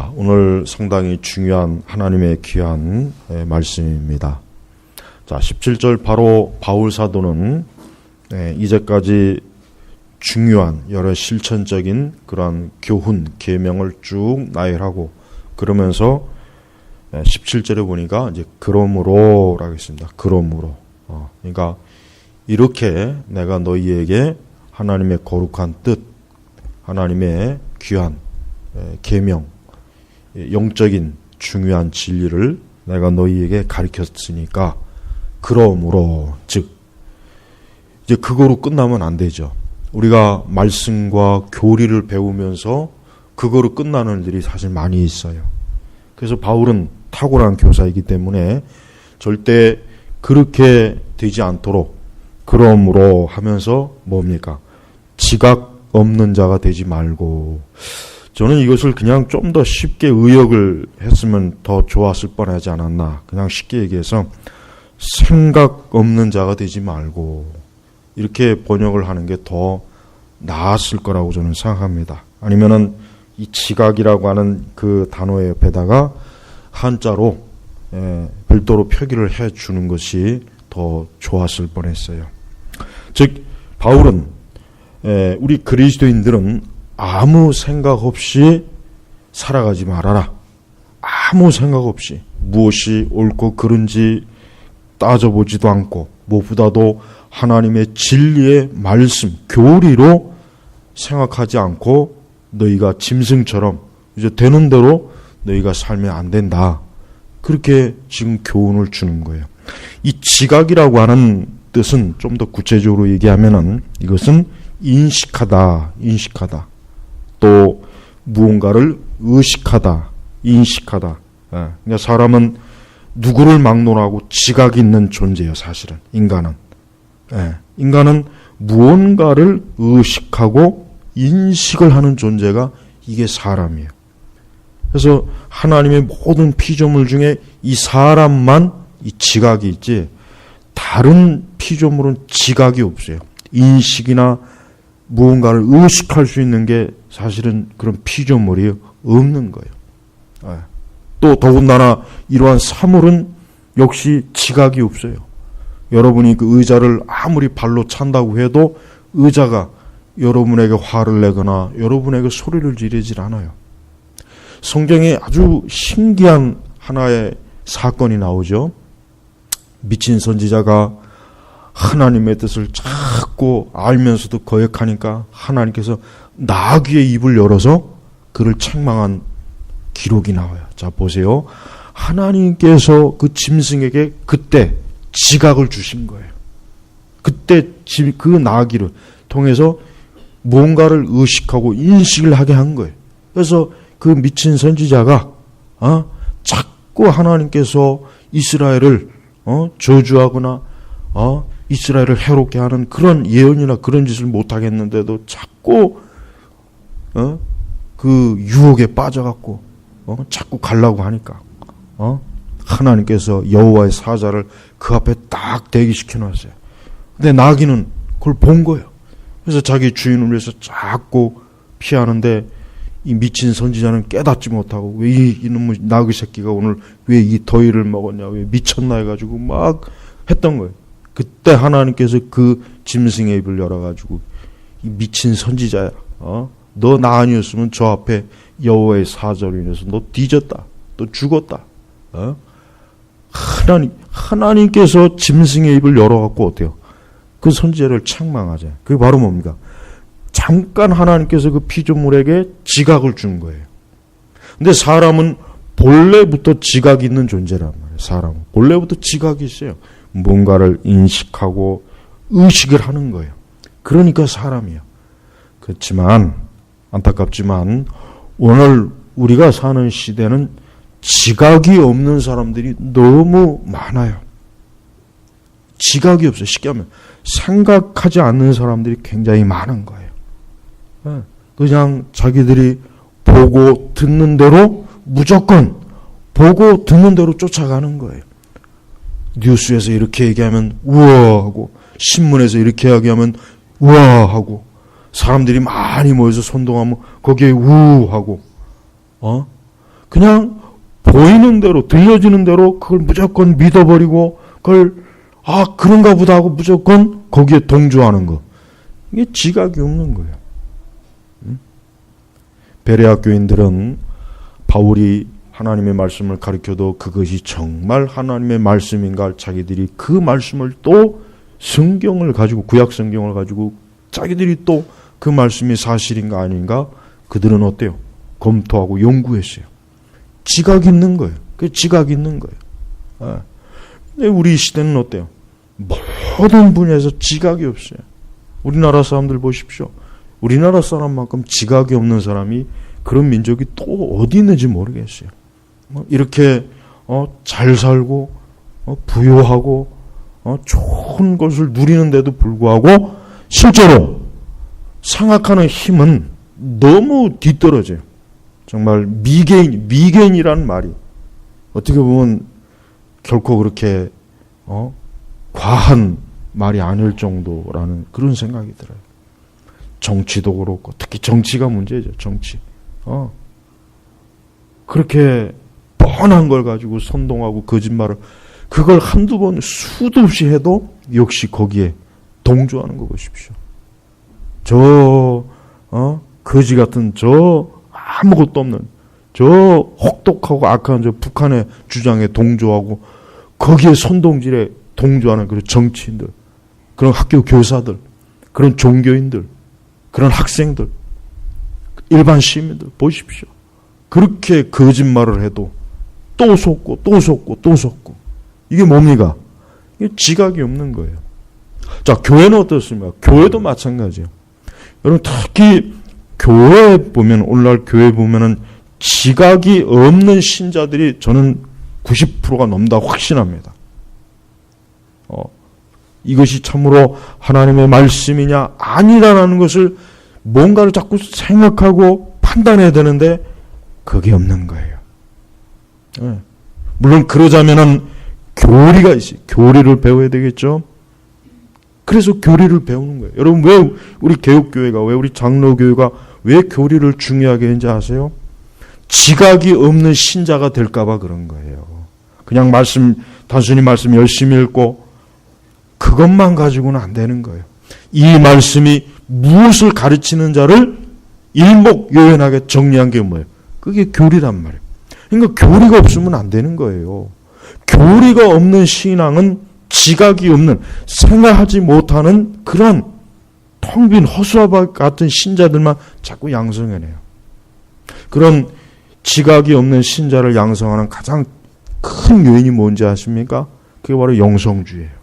자, 오늘 상당히 중요한 하나님의 귀한 말씀입니다. 자, 17절 바로 바울 사도는 이제까지 중요한 여러 실천적인 그러한 교훈, 계명을 쭉 나열하고 그러면서 17절에 보니까 이제 그러므로라고 했습니다. 그러므로. 그러니까 이렇게 내가 너희에게 하나님의 거룩한 뜻, 하나님의 귀한 계명, 영적인 중요한 진리를 내가 너희에게 가르쳤으니까 그러므로, 즉 이제 그거로 끝나면 안 되죠. 우리가 말씀과 교리를 배우면서 그거로 끝나는 일이 사실 많이 있어요. 그래서 바울은 탁월한 교사이기 때문에 절대 그렇게 되지 않도록 그러므로 하면서 뭡니까? 지각 없는 자가 되지 말고, 저는 이것을 그냥 좀 더 쉽게 의역을 했으면 더 좋았을 뻔하지 않았나. 그냥 쉽게 얘기해서 생각 없는 자가 되지 말고 이렇게 번역을 하는 게 더 나았을 거라고 저는 생각합니다. 아니면은 이 지각이라고 하는 그 단어의 옆에다가 한자로 별도로 표기를 해 주는 것이 더 좋았을 뻔했어요. 즉 바울은 우리 그리스도인들은 아무 생각 없이 살아가지 말아라. 아무 생각 없이 무엇이 옳고 그른지 따져보지도 않고 무엇보다도 하나님의 진리의 말씀, 교리로 생각하지 않고 너희가 짐승처럼 이제 되는 대로 너희가 살면 안 된다. 그렇게 지금 교훈을 주는 거예요. 이 지각이라고 하는 뜻은 좀 더 구체적으로 얘기하면은 이것은 인식하다. 또 무언가를 의식하다, 인식하다. 그러니까 사람은 누구를 막론하고 지각이 있는 존재예요. 사실은 인간은 무언가를 의식하고 인식을 하는 존재가 이게 사람이에요. 그래서 하나님의 모든 피조물 중에 이 사람만 이 지각이 있지 다른 피조물은 지각이 없어요. 인식이나 무언가를 의식할 수 있는 게 사실은 그런 피조물이 없는 거예요. 또 더군다나 이러한 사물은 역시 지각이 없어요. 여러분이 그 의자를 아무리 발로 찬다고 해도 의자가 여러분에게 화를 내거나 여러분에게 소리를 지르질 않아요. 성경에 아주 신기한 하나의 사건이 나오죠. 미친 선지자가 하나님의 뜻을 자꾸 알면서도 거역하니까 하나님께서 나귀의 입을 열어서 그를 책망한 기록이 나와요. 자, 보세요. 하나님께서 그 짐승에게 그때 지각을 주신 거예요. 그때 그 나귀를 통해서 뭔가를 의식하고 인식을 하게 한 거예요. 그래서 그 미친 선지자가 자꾸 하나님께서 이스라엘을 저주하거나 이스라엘을 해롭게 하는 그런 예언이나 그런 짓을 못하겠는데도 자꾸 그 유혹에 빠져갖고 자꾸 가려고 하니까 하나님께서 여호와의 사자를 그 앞에 딱 대기시켜 놨어요. 근데 나귀는 그걸 본 거예요. 그래서 자기 주인을 위해서 자꾸 피하는데 이 미친 선지자는 깨닫지 못하고 왜 이놈의 나귀 새끼가 오늘 왜 이 더위를 먹었냐, 왜 미쳤나 해가지고 막 했던 거예요. 그때 하나님께서 그 짐승의 입을 열어가지고 이 미친 선지자야, 너 나 아니었으면 저 앞에 여호와의 사자로 인해서 너 뒤졌다, 너 죽었다. 하나님께서 짐승의 입을 열어갖고 어때요? 그 선지자를 책망하자. 그게 바로 뭡니까? 잠깐 하나님께서 그 피조물에게 지각을 준 거예요. 근데 사람은 본래부터 지각이 있는 존재란 말이에요. 사람은 본래부터 지각이 있어요. 뭔가를 인식하고 의식을 하는 거예요. 그러니까 사람이에요. 그렇지만 안타깝지만 오늘 우리가 사는 시대는 지각이 없는 사람들이 너무 많아요. 지각이 없어요. 쉽게 하면 생각하지 않는 사람들이 굉장히 많은 거예요. 그냥 자기들이 보고 듣는 대로 무조건 보고 듣는 대로 쫓아가는 거예요. 뉴스에서 이렇게 얘기하면 우와 하고 신문에서 이렇게 이야기하면 우와 하고 사람들이 많이 모여서 선동하면 거기에 우 하고 그냥 보이는 대로, 들려지는 대로 그걸 무조건 믿어버리고 그걸 그런가 보다 하고 무조건 거기에 동조하는 거. 이게 지각이 없는 거예요. 베레아 교인들은 바울이 하나님의 말씀을 가르쳐도 그것이 정말 하나님의 말씀인가 자기들이 그 말씀을 또 성경을 가지고 구약 성경을 가지고 자기들이 또 그 말씀이 사실인가 아닌가 그들은 어때요? 검토하고 연구했어요. 지각이 있는 거예요. 그 지각이 있는 거예요. 근데 우리 시대는 어때요? 모든 분야에서 지각이 없어요. 우리나라 사람들 보십시오. 우리나라 사람만큼 지각이 없는 사람이 그런 민족이 또 어디 있는지 모르겠어요. 이렇게 잘 살고 부유하고 좋은 것을 누리는데도 불구하고 실제로 생각하는 힘은 너무 뒤떨어져요. 정말 미개인이라는 말이 어떻게 보면 결코 그렇게 과한 말이 아닐 정도라는 그런 생각이 들어요. 정치도 그렇고 특히 정치가 문제죠. 정치. 그렇게 뻔한 걸 가지고 선동하고 거짓말을 그걸 한두 번 수도 없이 해도 역시 거기에 동조하는 거 보십시오. 거지 같은 아무것도 없는 혹독하고 악한 북한의 주장에 동조하고 거기에 선동질에 동조하는 그런 정치인들, 그런 학교 교사들, 그런 종교인들, 그런 학생들, 일반 시민들 보십시오. 그렇게 거짓말을 해도 또 속고 또 속고 또 속고 이게 뭡니까? 이게 지각이 없는 거예요. 자, 교회는 어떻습니까? 교회도 마찬가지예요. 여러분 특히 교회 보면 오늘날 교회 보면은 지각이 없는 신자들이 저는 90%가 넘다 확신합니다. 이것이 참으로 하나님의 말씀이냐 아니라는 것을 뭔가를 자꾸 생각하고 판단해야 되는데 그게 없는 거예요. 물론 그러자면은 교리가 있어요. 교리를 배워야 되겠죠. 그래서 교리를 배우는 거예요. 여러분 왜 우리 개혁교회가 왜 우리 장로교회가 왜 교리를 중요하게 했는지 아세요? 지각이 없는 신자가 될까 봐 그런 거예요. 그냥 단순히 말씀 열심히 읽고 그것만 가지고는 안 되는 거예요. 이 말씀이 무엇을 가르치는 자를 일목요연하게 정리한 게 뭐예요? 그게 교리란 말이에요. 그러니까 교리가 없으면 안 되는 거예요. 교리가 없는 신앙은 지각이 없는, 생각하지 못하는 그런 텅 빈 허수아비 같은 신자들만 자꾸 양성해내요. 그런 지각이 없는 신자를 양성하는 가장 큰 요인이 뭔지 아십니까? 그게 바로 영성주의예요.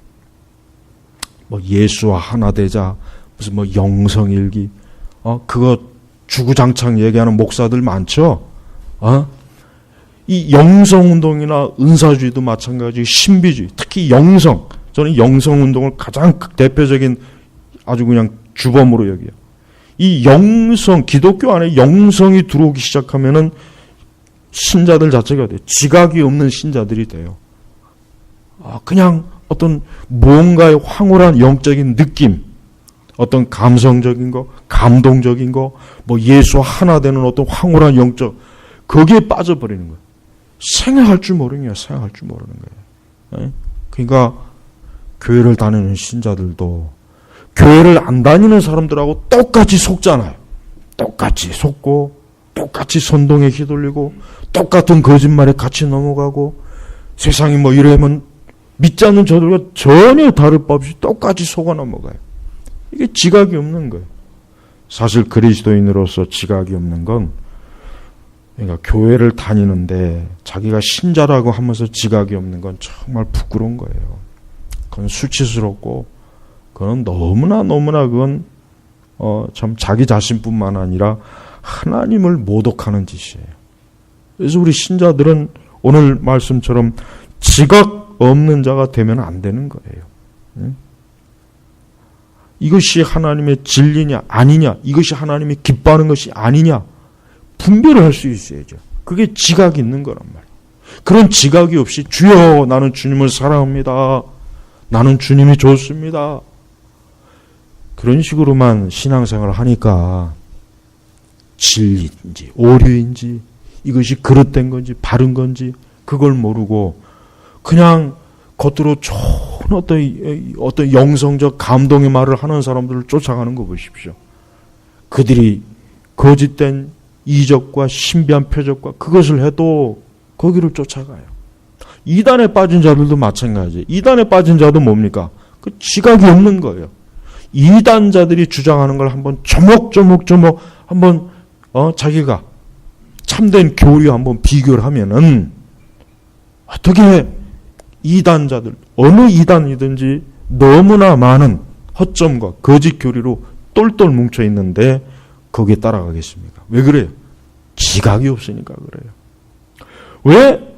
예수와 하나 되자, 무슨 영성일기, 그거 주구장창 얘기하는 목사들 많죠? 이 영성운동이나 은사주의도 마찬가지, 신비주의, 특히 영성. 저는 영성운동을 가장 대표적인 아주 그냥 주범으로 여겨요. 이 영성, 기독교 안에 영성이 들어오기 시작하면은 신자들 자체가 돼요. 지각이 없는 신자들이 돼요. 그냥 어떤 뭔가의 황홀한 영적인 느낌, 어떤 감성적인 거, 감동적인 거, 예수와 하나 되는 어떤 황홀한 영적, 거기에 빠져버리는 거예요. 생각할 줄 모르는 거예요. 생각할 줄 모르는 거예요. 그러니까 교회를 다니는 신자들도 교회를 안 다니는 사람들하고 똑같이 속잖아요. 똑같이 속고 똑같이 선동에 휘둘리고 똑같은 거짓말에 같이 넘어가고 세상이 이러면 믿지 않는 저들과 전혀 다를 바 없이 똑같이 속아 넘어가요. 이게 지각이 없는 거예요. 사실 그리스도인으로서 지각이 없는 건 그러니까 교회를 다니는데 자기가 신자라고 하면서 지각이 없는 건 정말 부끄러운 거예요. 그건 수치스럽고 그건 너무나 그건 참 자기 자신뿐만 아니라 하나님을 모독하는 짓이에요. 그래서 우리 신자들은 오늘 말씀처럼 지각 없는 자가 되면 안 되는 거예요. 이것이 하나님의 진리냐 아니냐, 이것이 하나님이 기뻐하는 것이 아니냐 분별을 할 수 있어야죠. 그게 지각이 있는 거란 말이에요. 그런 지각이 없이 주여 나는 주님을 사랑합니다. 나는 주님이 좋습니다. 그런 식으로만 신앙생활을 하니까 진리인지 오류인지 이것이 그릇된 건지 바른 건지 그걸 모르고 그냥 겉으로 좋은 어떤 영성적 감동의 말을 하는 사람들을 쫓아가는 거 보십시오. 그들이 거짓된 이적과 신비한 표적과 그것을 해도 거기를 쫓아가요. 이단에 빠진 자들도 마찬가지예요. 이단에 빠진 자도 뭡니까? 그 지각이 없는 거예요. 이단자들이 주장하는 걸 한번 조목조목 한번 자기가 참된 교리와 한번 비교를 하면은 어떻게 이단자들 어느 이단이든지 너무나 많은 허점과 거짓 교리로 똘똘 뭉쳐 있는데 거기에 따라가겠습니까? 왜 그래요? 지각이 없으니까 그래요. 왜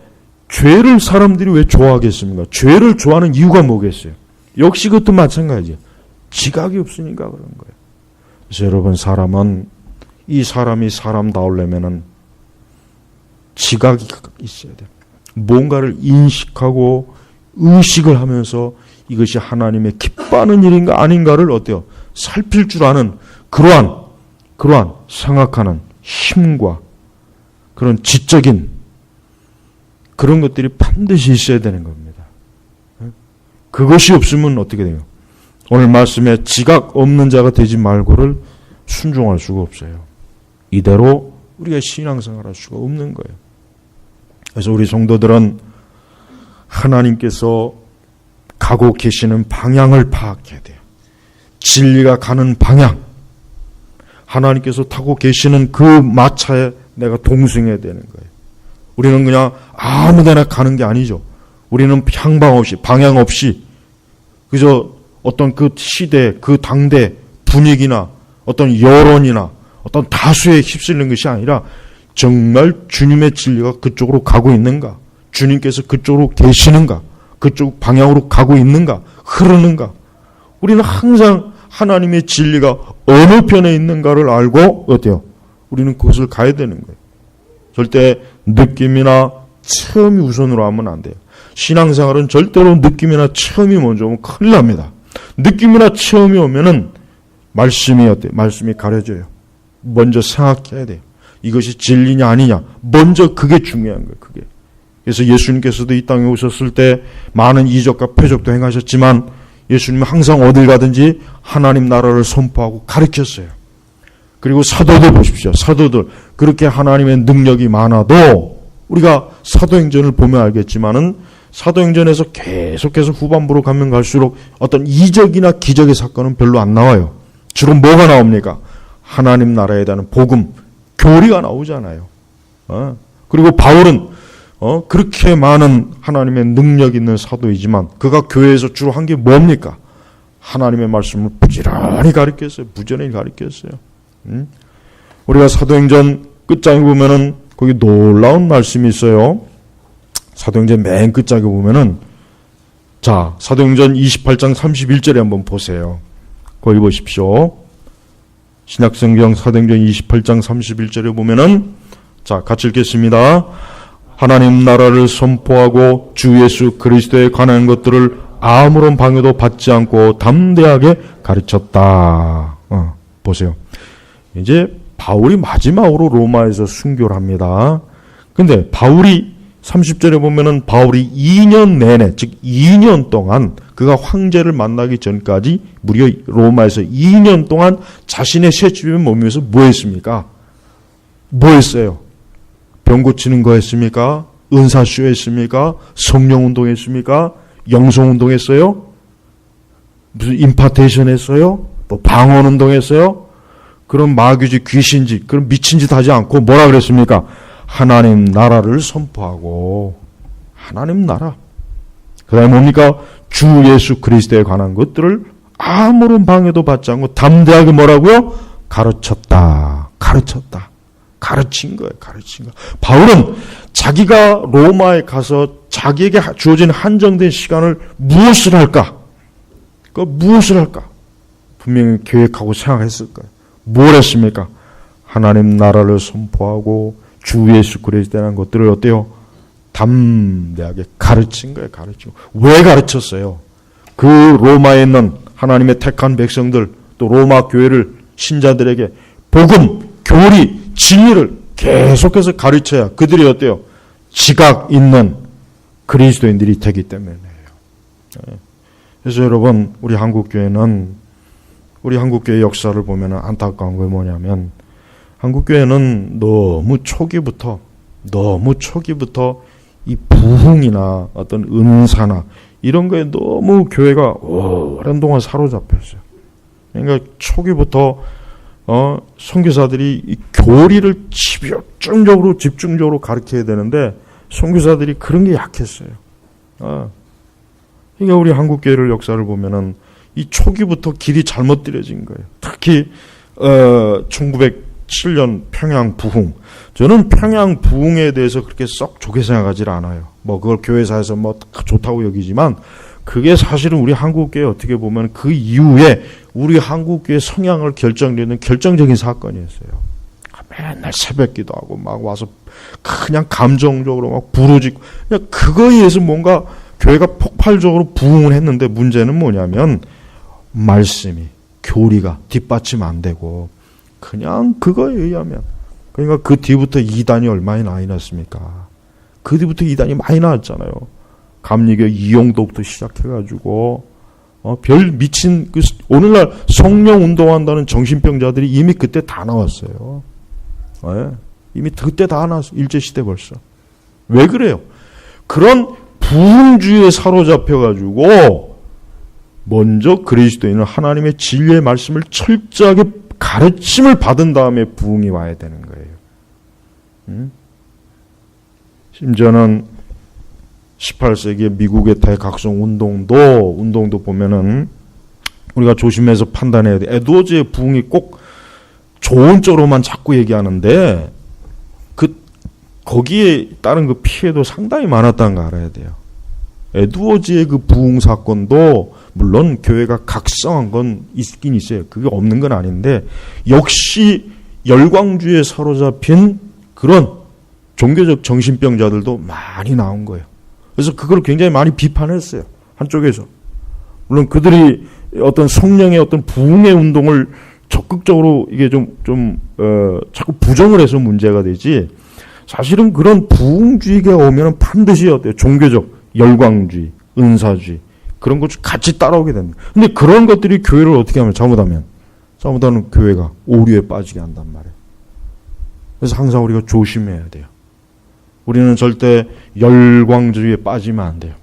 죄를 사람들이 왜 좋아하겠습니까? 죄를 좋아하는 이유가 뭐겠어요? 역시 그것도 마찬가지예요. 지각이 없으니까 그런 거예요. 그래서 여러분 이 사람이 사람다우려면은 지각이 있어야 돼요. 뭔가를 인식하고 의식을 하면서 이것이 하나님의 기뻐하는 일인가 아닌가를 어때요? 살필 줄 아는 그러한 생각하는 힘과 그런 지적인 그런 것들이 반드시 있어야 되는 겁니다. 그것이 없으면 어떻게 돼요? 오늘 말씀에 지각 없는 자가 되지 말고를 순종할 수가 없어요. 이대로 우리가 신앙생활할 수가 없는 거예요. 그래서 우리 성도들은 하나님께서 가고 계시는 방향을 파악해야 돼요. 진리가 가는 방향, 하나님께서 타고 계시는 그 마차에 내가 동승해야 되는 거예요. 우리는 그냥 아무 데나 가는 게 아니죠. 우리는 향방 없이, 방향 없이 그저 어떤 그 시대, 그 당대 분위기나 어떤 여론이나 어떤 다수에 휩쓸리는 것이 아니라 정말 주님의 진리가 그쪽으로 가고 있는가, 주님께서 그쪽으로 계시는가, 그쪽 방향으로 가고 있는가, 흐르는가. 우리는 항상 하나님의 진리가 어느 편에 있는가를 알고 어때요? 우리는 그것을 가야 되는 거예요. 절대 느낌이나 체험이 우선으로 하면 안 돼요. 신앙생활은 절대로 느낌이나 체험이 먼저 오면 큰일 납니다. 느낌이나 체험이 오면은 말씀이 어때요? 말씀이 가려져요. 먼저 생각해야 돼요. 이것이 진리냐 아니냐. 먼저 그게 중요한 거예요. 그게. 그래서 예수님께서도 이 땅에 오셨을 때 많은 이적과 표적도 행하셨지만 예수님은 항상 어딜 가든지 하나님 나라를 선포하고 가르쳤어요. 그리고 사도들 보십시오. 사도들 그렇게 하나님의 능력이 많아도 우리가 사도행전을 보면 알겠지만은 사도행전에서 계속해서 후반부로 가면 갈수록 어떤 이적이나 기적의 사건은 별로 안 나와요. 주로 뭐가 나옵니까? 하나님 나라에 대한 복음, 교리가 나오잖아요. 그리고 바울은 그렇게 많은 하나님의 능력 있는 사도이지만 그가 교회에서 주로 한 게 뭡니까? 하나님의 말씀을 부지런히 가르쳤어요. 부지런히 가르쳤어요. 우리가 사도행전 끝장에 보면은 거기 놀라운 말씀이 있어요. 사도행전 맨 끝장에 보면은 자, 사도행전 28장 31절에 한번 보세요. 거기 보십시오. 신약성경 사도행전 28장 31절에 보면은 자, 같이 읽겠습니다. 하나님 나라를 선포하고 주 예수 그리스도에 관한 것들을 아무런 방해도 받지 않고 담대하게 가르쳤다. 보세요. 이제 바울이 마지막으로 로마에서 순교를 합니다. 근데 바울이 30절에 보면은 바울이 2년 내내, 즉 2년 동안 그가 황제를 만나기 전까지 무려 로마에서 2년 동안 자신의 새 집에 머무면서 뭐 했습니까? 뭐 했어요? 병 고치는 거 했습니까? 은사쇼 했습니까? 성령운동 했습니까? 영성운동 했어요? 무슨 임파테이션 했어요? 또 방언운동 했어요? 그런 마귀지 귀신지 그런 미친 짓 하지 않고 뭐라 그랬습니까? 하나님 나라를 선포하고 하나님 나라 그 다음에 뭡니까? 주 예수 그리스도에 관한 것들을 아무런 방해도 받지 않고 담대하게 뭐라고요? 가르친 거예요. 바울은 자기가 로마에 가서 자기에게 주어진 한정된 시간을 무엇을 할까? 분명히 계획하고 생각했을 거예요. 뭘 했습니까? 하나님 나라를 선포하고 주 예수 그리스도에 대한 것들을 어때요? 담대하게 가르친 거예요. 왜 가르쳤어요? 그 로마에 있는 하나님의 택한 백성들 또 로마 교회를 신자들에게 복음, 교리, 진리를 계속해서 가르쳐야 그들이 어때요? 지각 있는 그리스도인들이 되기 때문에요. 그래서 여러분, 우리 한국교회 역사를 보면 안타까운 게 뭐냐면, 한국교회는 너무 초기부터 이 부흥이나 어떤 은사나 이런 거에 너무 교회가 오랜 동안 사로잡혔어요. 그러니까 초기부터 선교사들이 이 교리를 집중적으로 가르쳐야 되는데 선교사들이 그런 게 약했어요. 그러니까 우리 한국교회를 역사를 보면은 이 초기부터 길이 잘못 들여진 거예요. 특히 1907년 평양 부흥. 저는 평양 부흥에 대해서 그렇게 썩 좋게 생각하지 않아요. 뭐 그걸 교회사에서 뭐 좋다고 여기지만 그게 사실은 우리 한국교회 어떻게 보면 그 이후에 우리 한국교회 성향을 결정짓는 결정적인 사건이었어요. 맨날 새벽 기도하고 막 와서 그냥 감정적으로 막 부르짖고 그냥 그거에 의해서 뭔가 교회가 폭발적으로 부흥을 했는데 문제는 뭐냐면 말씀이 교리가 뒷받침 안 되고 그냥 그거에 의하면 그러니까 그 뒤부터 이단이 얼마나 많이 났습니까? 그 뒤부터 이단이 많이 나왔잖아요. 감리교 이용도부터 시작해가지고 별 미친 오늘날 성령 운동한다는 정신병자들이 이미 그때 다 나왔어요. 이미 그때 다 나왔어요. 일제시대 벌써. 왜 그래요? 그런 부흥주의에 사로잡혀가지고 먼저 그리스도인은 하나님의 진리의 말씀을 철저하게 가르침을 받은 다음에 부흥이 와야 되는 거예요. 심지어는 18세기의 미국의 대각성 운동도 보면은 우리가 조심해서 판단해야 돼. 에드워즈의 부흥이 꼭 좋은 쪽으로만 자꾸 얘기하는데 거기에 따른 그 피해도 상당히 많았다는 거 알아야 돼요. 에드워즈의 그 부흥 사건도 물론 교회가 각성한 건 있긴 있어요. 그게 없는 건 아닌데 역시 열광주의에 사로잡힌 그런 종교적 정신병자들도 많이 나온 거예요. 그래서 그걸 굉장히 많이 비판했어요. 한쪽에서. 물론 그들이 어떤 성령의 어떤 부흥의 운동을 적극적으로 이게 자꾸 부정을 해서 문제가 되지 사실은 그런 부흥주의가 오면 반드시 어때요? 종교적 열광주의, 은사주의 그런 것 같이 따라오게 됩니다. 근데 그런 것들이 교회를 어떻게 하면 잘못하면 교회가 오류에 빠지게 한단 말이에요. 그래서 항상 우리가 조심해야 돼요. 우리는 절대 열광주의에 빠지면 안 돼요.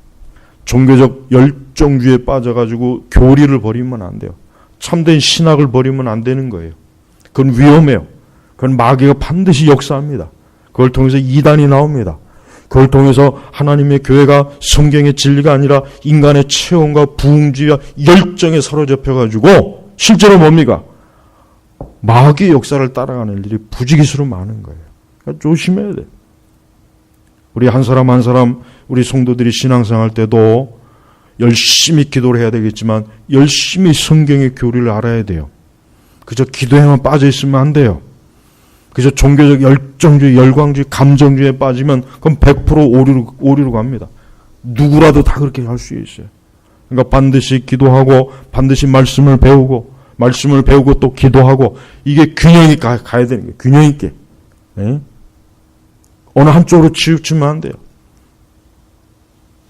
종교적 열정주의에 빠져가지고 교리를 버리면 안 돼요. 참된 신학을 버리면 안 되는 거예요. 그건 위험해요. 그건 마귀가 반드시 역사합니다. 그걸 통해서 이단이 나옵니다. 그걸 통해서 하나님의 교회가 성경의 진리가 아니라 인간의 체험과 부흥주의와 열정에 사로잡혀가지고 실제로 뭡니까? 마귀의 역사를 따라가는 일들이 부지기수로 많은 거예요. 그러니까 조심해야 돼요. 우리 한 사람 한 사람 우리 성도들이 신앙생활 때도 열심히 기도를 해야 되겠지만 열심히 성경의 교리를 알아야 돼요. 그저 기도에만 빠져 있으면 안 돼요. 그저 종교적 열정주의, 열광주의, 감정주의에 빠지면 그럼 100% 오류로 갑니다. 누구라도 다 그렇게 할 수 있어요. 그러니까 반드시 기도하고 반드시 말씀을 배우고 또 기도하고 이게 균형이 가야 되는 거예요. 균형 있게. 네? 어느 한쪽으로 치우치면 안 돼요.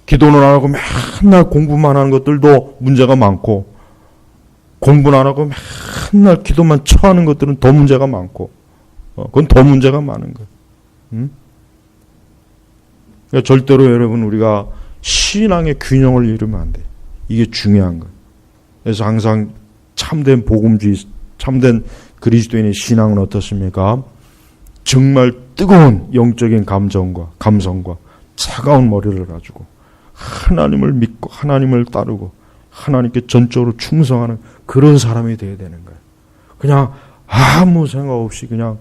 기도는 안 하고 맨날 공부만 하는 것들도 문제가 많고 공부는 안 하고 맨날 기도만 처하는 것들은 더 문제가 많고 그건 더 문제가 많은 거예요. 그러니까 절대로 여러분 우리가 신앙의 균형을 잃으면 안 돼요. 이게 중요한 거예요. 그래서 항상 참된 복음주의, 참된 그리스도인의 신앙은 어떻습니까? 정말 뜨거운 영적인 감성과 차가운 머리를 가지고 하나님을 믿고 하나님을 따르고 하나님께 전적으로 충성하는 그런 사람이 되어야 되는 거예요. 그냥 아무 생각 없이 그냥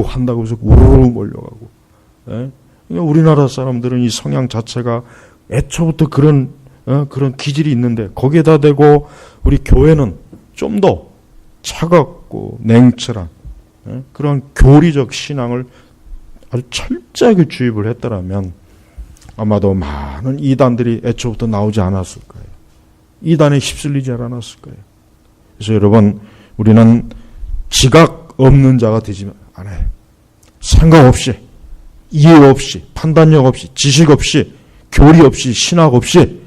한다고 해서 우르르 몰려가고. 예? 그러니까 우리나라 사람들은 이 성향 자체가 애초부터 그런 기질이 있는데 거기에다 대고 우리 교회는 좀 더 차갑고 냉철한 그런 교리적 신앙을 아주 철저하게 주입을 했더라면 아마도 많은 이단들이 애초부터 나오지 않았을 거예요. 이단에 휩쓸리지 않았을 거예요. 그래서 여러분 우리는 지각 없는 자가 되지 않아요. 생각 없이, 이해 없이, 판단력 없이, 지식 없이, 교리 없이, 신학 없이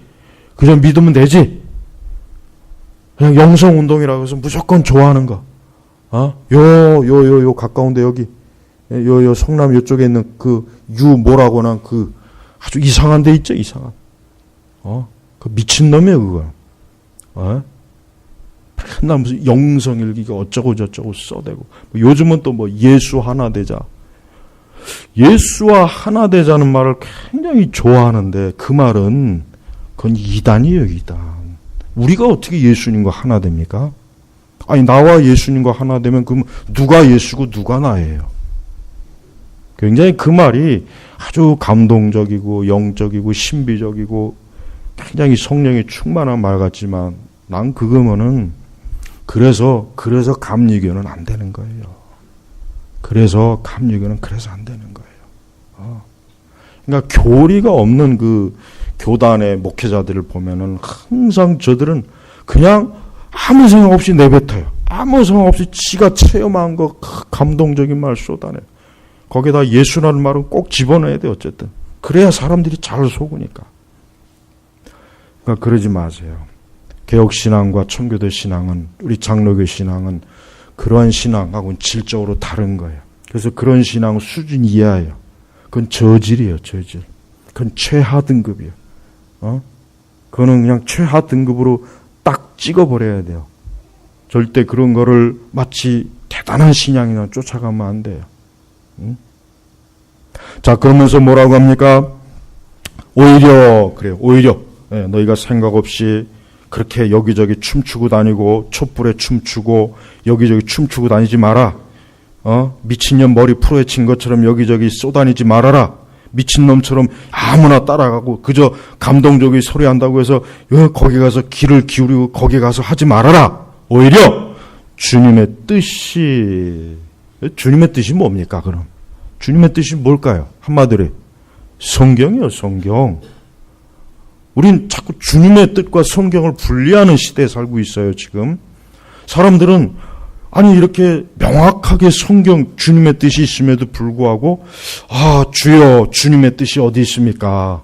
그저 믿으면 되지. 그냥 영성운동이라고 해서 무조건 좋아하는 거. 요 가까운데 여기 요 성남 요쪽에 있는 그 뭐라고나 그 아주 이상한 데 있죠, 이상한. 그 미친놈이에요, 그거. 맨날 무슨 영성일기가 어쩌고 저쩌고 써대고. 요즘은 또 뭐 예수 하나 되자. 예수와 하나 되자는 말을 굉장히 좋아하는데 그 말은 그건 이단이에요, 이단. 우리가 어떻게 예수님과 하나 됩니까? 아니, 나와 예수님과 하나 되면 그럼 누가 예수고 누가 나예요? 굉장히 그 말이 아주 감동적이고 영적이고 신비적이고 굉장히 성령이 충만한 말 같지만 난 그거면은 그래서 감리교는 안 되는 거예요. 그래서 감리교는 그래서 안 되는 거예요. 그러니까 교리가 없는 그 교단의 목회자들을 보면은 항상 저들은 그냥 아무 생각 없이 내뱉어요. 아무 생각 없이 지가 체험한 거 감동적인 말 쏟아내요. 거기다 예수라는 말은 꼭 집어넣어야 돼요. 어쨌든 그래야 사람들이 잘 속으니까. 그러니까 그러지 마세요. 개혁신앙과 청교도 신앙은, 우리 장로교 신앙은 그러한 신앙하고는 질적으로 다른 거예요. 그래서 그런 신앙 수준 이하예요. 그건 저질이에요, 저질. 그건 최하 등급이에요. 그거는 그냥 최하 등급으로 딱 찍어버려야 돼요. 절대 그런 거를 마치 대단한 신앙이나 쫓아가면 안 돼요. 자, 그러면서 뭐라고 합니까? 오히려 그래요. 오히려 너희가 생각 없이 그렇게 여기저기 춤추고 다니고 촛불에 춤추고 여기저기 춤추고 다니지 마라. 미친년 머리 풀어헤친 것처럼 여기저기 쏘다니지 말아라. 미친놈처럼 아무나 따라가고 그저 감동적인 소리 한다고 해서 거기 가서 귀를 기울이고 거기 가서 하지 말아라. 오히려 주님의 뜻이 뭡니까 그럼? 주님의 뜻이 뭘까요? 한마디로 성경이요, 성경. 우린 자꾸 주님의 뜻과 성경을 분리하는 시대에 살고 있어요, 지금. 사람들은 아니 이렇게 명확하게 성경 주님의 뜻이 있음에도 불구하고 주여 주님의 뜻이 어디 있습니까?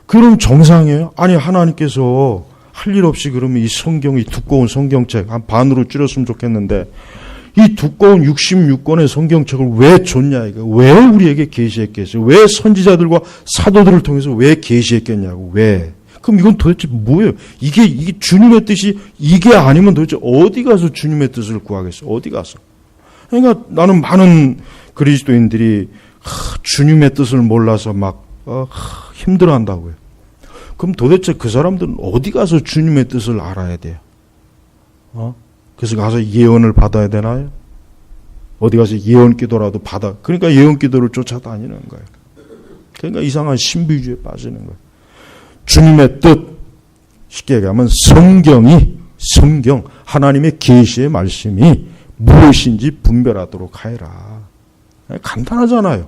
그럼 정상이에요? 아니 하나님께서 할 일 없이 그러면 이 성경, 이 두꺼운 성경책 한 반으로 줄였으면 좋겠는데 이 두꺼운 66권의 성경책을 왜 줬냐 이거. 왜 우리에게 계시했겠어요? 왜 선지자들과 사도들을 통해서 왜 계시했겠냐고. 왜? 그럼 이건 도대체 뭐예요? 이게 주님의 뜻이 이게 아니면 도대체 어디 가서 주님의 뜻을 구하겠어? 어디 가서? 그러니까 나는 많은 그리스도인들이 주님의 뜻을 몰라서 막 힘들어한다고요. 그럼 도대체 그 사람들은 어디 가서 주님의 뜻을 알아야 돼요? 그래서 가서 예언을 받아야 되나요? 어디 가서 예언 기도라도 그러니까 예언 기도를 쫓아다니는 거예요. 그러니까 이상한 신비주의에 빠지는 거예요. 주님의 뜻, 쉽게 얘기하면 성경, 하나님의 계시의 말씀이 무엇인지 분별하도록 하여라. 간단하잖아요.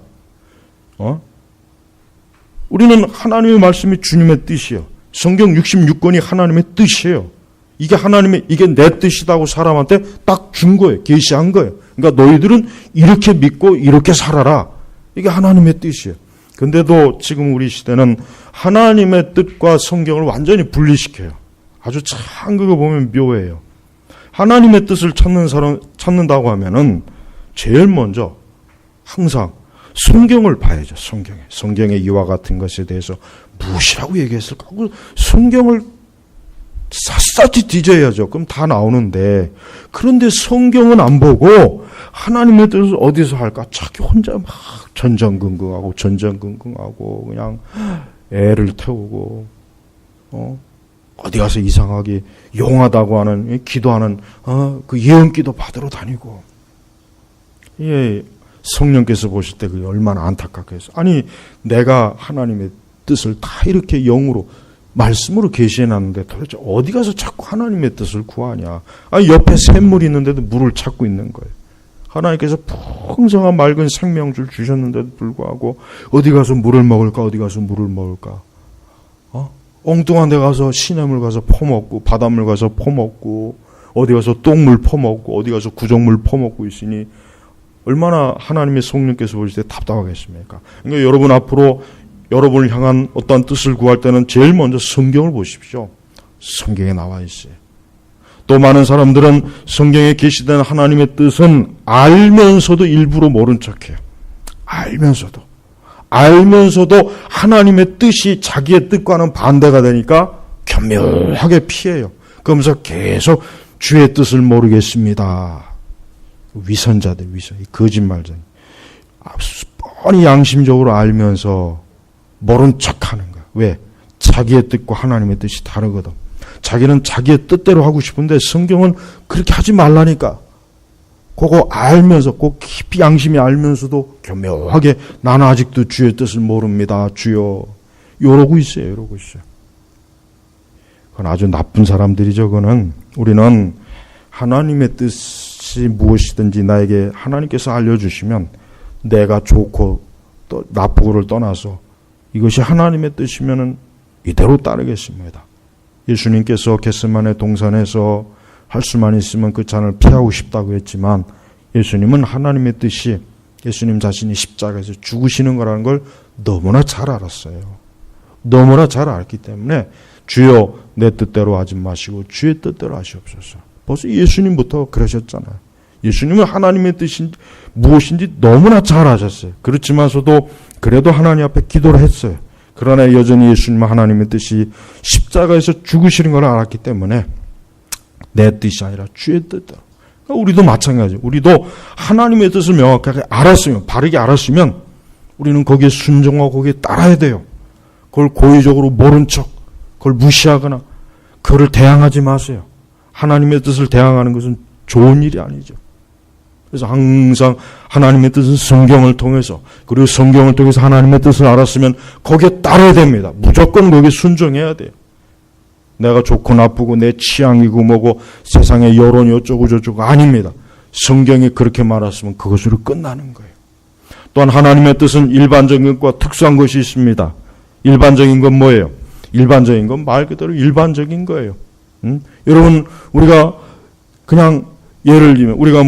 우리는 하나님의 말씀이 주님의 뜻이요. 성경 66권이 하나님의 뜻이에요. 이게 내 뜻이다고 사람한테 딱 준 거예요. 계시한 거예요. 그러니까 너희들은 이렇게 믿고 이렇게 살아라. 이게 하나님의 뜻이에요. 근데도 지금 우리 시대는 하나님의 뜻과 성경을 완전히 분리시켜요. 아주 참 그거 보면 묘해요. 하나님의 뜻을 찾는다고 하면은 제일 먼저 항상 성경을 봐야죠. 성경의 이와 같은 것에 대해서 무엇이라고 얘기했을까? 성경을 샅샅이 뒤져야죠. 그럼 다 나오는데, 그런데 성경은 안 보고 하나님의 뜻을 어디서 할까? 자기 혼자 막 전전긍긍하고 그냥 애를 태우고 어디 가서 이상하게 용하다고 하는 기도하는 그 예언기도 받으러 다니고. 예, 성령께서 보실 때 그게 얼마나 안타깝겠어요. 아니 내가 하나님의 뜻을 다 이렇게 영으로 말씀으로 계시해놨는데 도대체 어디 가서 자꾸 하나님의 뜻을 구하냐. 아니 옆에 샘물이 있는데도 물을 찾고 있는 거예요. 하나님께서 풍성한 맑은 생명줄 주셨는데도 불구하고 어디 가서 물을 먹을까. 엉뚱한 데 가서 시냇물 가서 퍼먹고 바닷물 가서 퍼먹고 어디 가서 똥물 퍼먹고 어디 가서 구정물 퍼먹고 있으니 얼마나 하나님의 성령께서 보실 때 답답하겠습니까? 그러니까 여러분 앞으로 여러분을 향한 어떠한 뜻을 구할 때는 제일 먼저 성경을 보십시오. 성경에 나와 있어요. 또 많은 사람들은 성경에 게시된 하나님의 뜻은 알면서도 일부러 모른 척해요. 알면서도 하나님의 뜻이 자기의 뜻과는 반대가 되니까 교묘하게 피해요. 그러면서 계속 주의 뜻을 모르겠습니다. 위선자들, 거짓말쟁이. 뻔히 양심적으로 알면서 모른 척하는 거야. 왜? 자기의 뜻과 하나님의 뜻이 다르거든. 자기는 자기의 뜻대로 하고 싶은데 성경은 그렇게 하지 말라니까. 그거 알면서, 꼭 깊이 양심이 알면서도 교묘하게 나는 아직도 주의 뜻을 모릅니다. 주여. 이러고 있어요. 그건 아주 나쁜 사람들이죠. 우리는 하나님의 뜻이 무엇이든지 나에게 하나님께서 알려주시면 내가 좋고 또 나쁘고를 떠나서 이것이 하나님의 뜻이면 이대로 따르겠습니다. 예수님께서 겟세마네 동산에서 할 수만 있으면 그 잔을 피하고 싶다고 했지만 예수님은 하나님의 뜻이 예수님 자신이 십자가에서 죽으시는 거라는 걸 너무나 잘 알았어요. 너무나 잘 알기 때문에 주여 내 뜻대로 하지 마시고 주의 뜻대로 하시옵소서. 벌써 예수님부터 그러셨잖아요. 예수님은 하나님의 뜻이 무엇인지 너무나 잘 아셨어요. 그렇지만서도 그래도 하나님 앞에 기도를 했어요. 그러나 여전히 예수님은 하나님의 뜻이 십자가에서 죽으시는 걸 알았기 때문에 내 뜻이 아니라 주의 뜻대로. 우리도 마찬가지예요. 우리도 하나님의 뜻을 명확하게 알았으면, 바르게 알았으면 우리는 거기에 순종하고 거기에 따라야 돼요. 그걸 고의적으로 모른 척, 그걸 무시하거나 그를 대항하지 마세요. 하나님의 뜻을 대항하는 것은 좋은 일이 아니죠. 그래서 항상 하나님의 뜻은 성경을 통해서, 그리고 성경을 통해서 하나님의 뜻을 알았으면 거기에 따라야 됩니다. 무조건 거기에 순종해야 돼요. 내가 좋고 나쁘고 내 취향이고 뭐고 세상의 여론이 어쩌고 저쩌고 아닙니다. 성경이 그렇게 말했으면 그것으로 끝나는 거예요. 또한 하나님의 뜻은 일반적인 것과 특수한 것이 있습니다. 일반적인 건 뭐예요? 일반적인 건 말 그대로 일반적인 거예요. 여러분, 우리가 그냥 예를 들면 우리가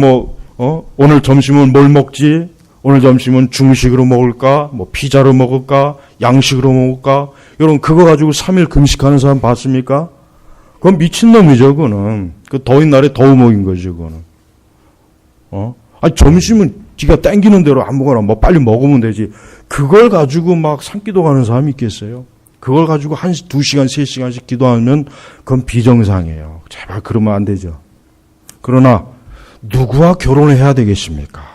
오늘 점심은 뭘 먹지? 오늘 점심은 중식으로 먹을까? 피자로 먹을까? 양식으로 먹을까? 여러분, 그거 가지고 3일 금식하는 사람 봤습니까? 그건 미친놈이죠, 그거는. 그 더운 날에 더우 먹인 거죠, 그거는. 아니, 점심은 지가 땡기는 대로 아무거나 빨리 먹으면 되지. 그걸 가지고 막 산기도 가는 사람이 있겠어요? 그걸 가지고 2시간, 3시간씩 기도하면 그건 비정상이에요. 제발 그러면 안 되죠. 그러나, 누구와 결혼을 해야 되겠습니까?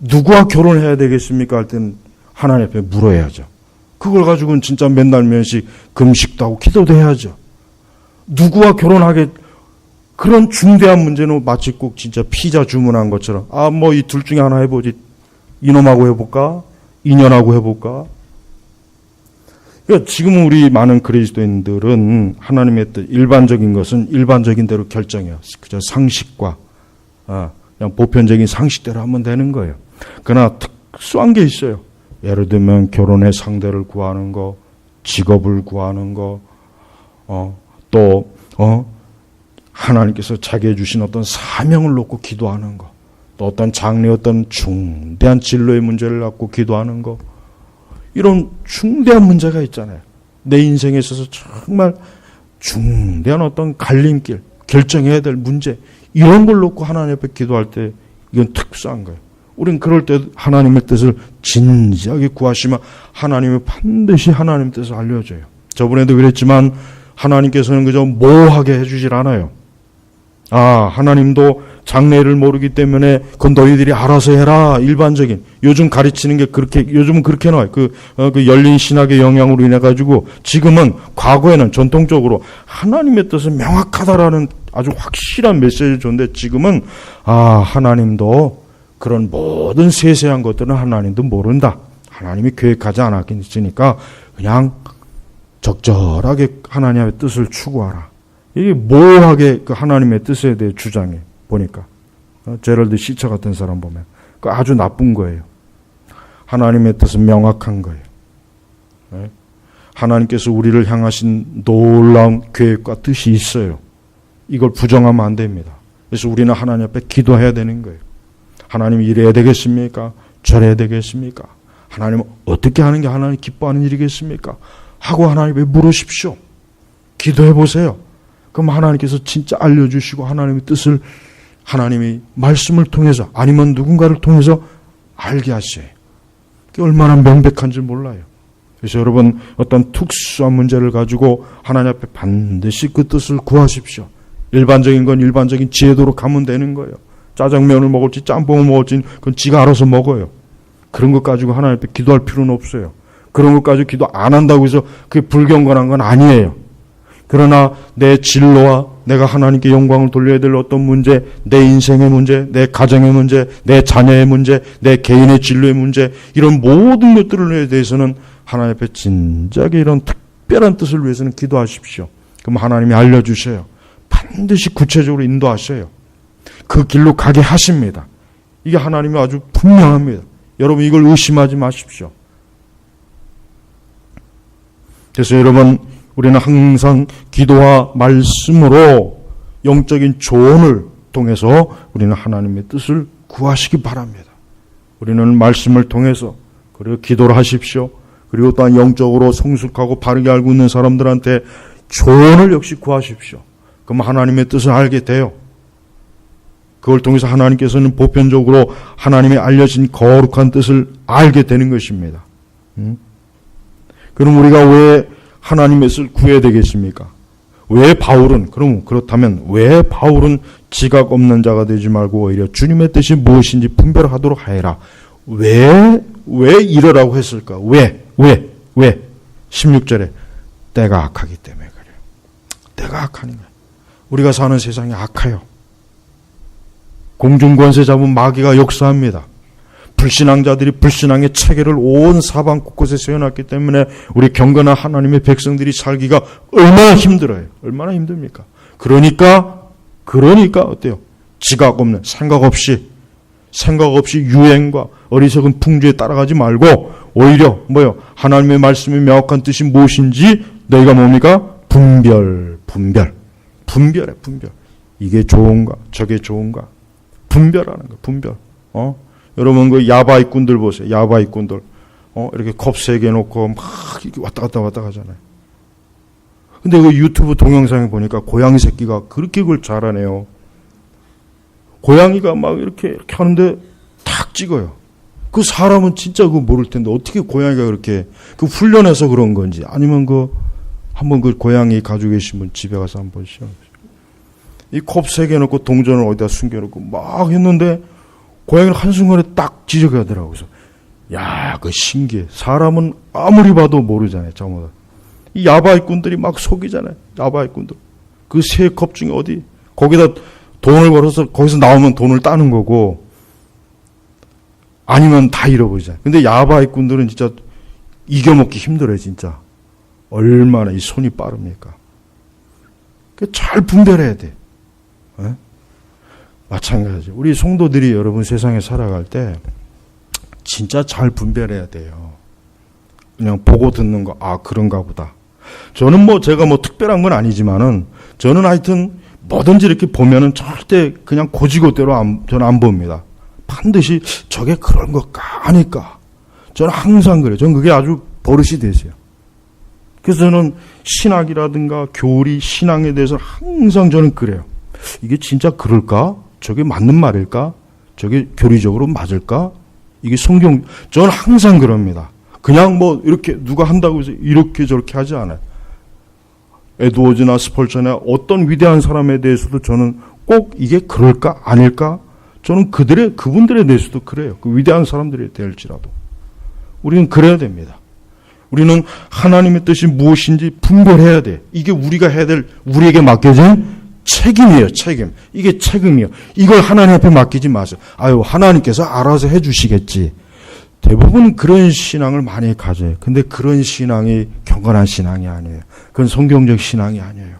누구와 결혼을 해야 되겠습니까? 할 때는 하나님 앞에 물어야죠. 그걸 가지고는 진짜 맨날 면식 금식도 하고 기도도 해야죠. 누구와 결혼하게, 그런 중대한 문제는 마치 꼭 진짜 피자 주문한 것처럼 이 둘 중에 하나 해보지. 이놈하고 해볼까? 인연하고 해볼까? 그러니까 지금 우리 많은 그리스도인들은 하나님의 뜻, 일반적인 것은 일반적인 대로 결정해요. 그저 상식과 그냥 보편적인 상식대로 하면 되는 거예요. 그러나 특수한 게 있어요. 예를 들면 결혼의 상대를 구하는 거, 직업을 구하는 거, 또 하나님께서 자기에 주신 어떤 사명을 놓고 기도하는 거, 또 어떤 장래 어떤 중대한 진로의 문제를 갖고 기도하는 거, 이런 중대한 문제가 있잖아요. 내 인생에 있어서 정말 중대한 어떤 갈림길, 결정해야 될 문제, 이런 걸 놓고 하나님 앞에 기도할 때 이건 특수한 거예요. 우린 그럴 때 하나님의 뜻을 진지하게 구하시면 하나님이 반드시 하나님의 뜻을 알려줘요. 저번에도 그랬지만 하나님께서는 그저 모호하게 해주질 않아요. 하나님도 장래를 모르기 때문에 그건 너희들이 알아서 해라. 일반적인. 요즘 가르치는 게 요즘은 그렇게 나와요. 그 열린 신학의 영향으로 인해가지고 지금은 과거에는 전통적으로 하나님의 뜻은 명확하다라는 아주 확실한 메시지를 줬는데 지금은 하나님도 그런 모든 세세한 것들은 하나님도 모른다. 하나님이 계획하지 않았으니까 그냥 적절하게 하나님의 뜻을 추구하라. 이게 모호하게 그 하나님의 뜻에 대해 주장해 보니까 제럴드 시처 같은 사람 보면 그 아주 나쁜 거예요. 하나님의 뜻은 명확한 거예요. 네? 하나님께서 우리를 향하신 놀라운 계획과 뜻이 있어요. 이걸 부정하면 안 됩니다. 그래서 우리는 하나님 앞에 기도해야 되는 거예요. 하나님 이래야 되겠습니까? 저래야 되겠습니까? 하나님 어떻게 하는 게 하나님 기뻐하는 일이겠습니까? 하고 하나님께 물으십시오. 기도해 보세요. 그럼 하나님께서 진짜 알려주시고 하나님의 뜻을 하나님이 말씀을 통해서 아니면 누군가를 통해서 알게 하셔요. 그게 얼마나 명백한 줄 몰라요. 그래서 여러분 어떤 특수한 문제를 가지고 하나님 앞에 반드시 그 뜻을 구하십시오. 일반적인 건 일반적인 지혜도로 가면 되는 거예요. 짜장면을 먹을지 짬뽕을 먹을지 그건 지가 알아서 먹어요. 그런 것 가지고 하나님 앞에 기도할 필요는 없어요. 그런 것 가지고 기도 안 한다고 해서 그게 불경건한 건 아니에요. 그러나 내 진로와 내가 하나님께 영광을 돌려야 될 어떤 문제, 내 인생의 문제, 내 가정의 문제, 내 자녀의 문제, 내 개인의 진로의 문제, 이런 모든 것들에 대해서는 하나님 앞에 진작에 이런 특별한 뜻을 위해서는 기도하십시오. 그럼 하나님이 알려주셔요. 반드시 구체적으로 인도하셔요. 그 길로 가게 하십니다. 이게 하나님이 아주 분명합니다. 여러분 이걸 의심하지 마십시오. 그래서 여러분 우리는 항상 기도와 말씀으로 영적인 조언을 통해서 우리는 하나님의 뜻을 구하시기 바랍니다. 우리는 말씀을 통해서 그리고 기도를 하십시오. 그리고 또한 영적으로 성숙하고 바르게 알고 있는 사람들한테 조언을 역시 구하십시오. 그럼 하나님의 뜻을 알게 돼요. 그걸 통해서 하나님께서는 보편적으로 하나님의 알려진 거룩한 뜻을 알게 되는 것입니다. 그럼 우리가 왜 하나님의 뜻을 구해야 되겠습니까? 왜 바울은 그렇다면 왜 바울은 지각 없는 자가 되지 말고 오히려 주님의 뜻이 무엇인지 분별하도록 하여라. 왜 이러라고 했을까? 왜? 16절에 때가 악하기 때문에 그래요. 때가 악하니 거예요. 우리가 사는 세상이 악해요. 공중권세 잡은 마귀가 역사합니다. 불신앙자들이 불신앙의 체계를 온 사방 곳곳에 세워놨기 때문에 우리 경건한 하나님의 백성들이 살기가 얼마나 힘들어요. 얼마나 힘듭니까? 그러니까 어때요? 지각 없는 생각 없이 유행과 어리석은 풍조에 따라가지 말고 오히려 하나님의 말씀의 명확한 뜻이 무엇인지 너희가 뭡니까? 분별해. 이게 좋은가? 저게 좋은가? 분별하는 거. 분별. 여러분 그 야바이꾼들 보세요. 야바이꾼들 이렇게 컵 3개 놓고 막 이렇게 왔다 갔다 하잖아요. 근데 그 유튜브 동영상에 보니까 고양이 새끼가 그렇게 그걸 잘하네요. 고양이가 막 이렇게 하는데 탁 찍어요. 그 사람은 진짜 그거 모를 텐데 어떻게 고양이가 그렇게 그 훈련해서 그런 건지 아니면 한번 그 고양이 가지고 계신 분 집에 가서 한번 시험해보세요. 이 컵 3개 놓고 동전을 어디다 숨겨놓고 막 했는데 고양이는 한순간에 딱 지적하더라고요. 그래서 그 신기해. 사람은 아무리 봐도 모르잖아요. 저보다. 이 야바이꾼들이 막 속이잖아요. 야바이꾼들. 그 3컵 중에 어디 거기다 돈을 걸어서 거기서 나오면 돈을 따는 거고 아니면 다 잃어버리잖아요. 근데 야바이꾼들은 진짜 이겨먹기 힘들어요. 진짜. 얼마나 이 손이 빠릅니까? 잘 분별해야 돼. 마찬가지죠. 우리 성도들이 여러분 세상에 살아갈 때 진짜 잘 분별해야 돼요. 그냥 보고 듣는 거, 그런가 보다. 저는 제가 특별한 건 아니지만은 저는 하여튼 뭐든지 이렇게 보면은 절대 그냥 고지고대로 저는 안 봅니다. 반드시 저게 그런 것까 아닐까. 저는 항상 그래요. 저는 그게 아주 버릇이 되세요. 그래서 저는 신학이라든가 교리, 신앙에 대해서 항상 저는 그래요. 이게 진짜 그럴까? 저게 맞는 말일까? 저게 교리적으로 맞을까? 이게 성경, 저는 항상 그럽니다. 그냥 이렇게 누가 한다고 해서 이렇게 저렇게 하지 않아요. 에드워즈나 스펄전이나 어떤 위대한 사람에 대해서도 저는 꼭 이게 그럴까? 아닐까? 저는 그분들에 대해서도 그래요. 그 위대한 사람들이 될지라도. 우리는 그래야 됩니다. 우리는 하나님의 뜻이 무엇인지 분별해야 돼. 이게 우리가 해야 될, 우리에게 맡겨진 책임이에요. 책임. 이게 책임이에요. 이걸 하나님 앞에 맡기지 마세요. 하나님께서 알아서 해주시겠지. 대부분 그런 신앙을 많이 가져요. 근데 그런 신앙이 경건한 신앙이 아니에요. 그건 성경적 신앙이 아니에요.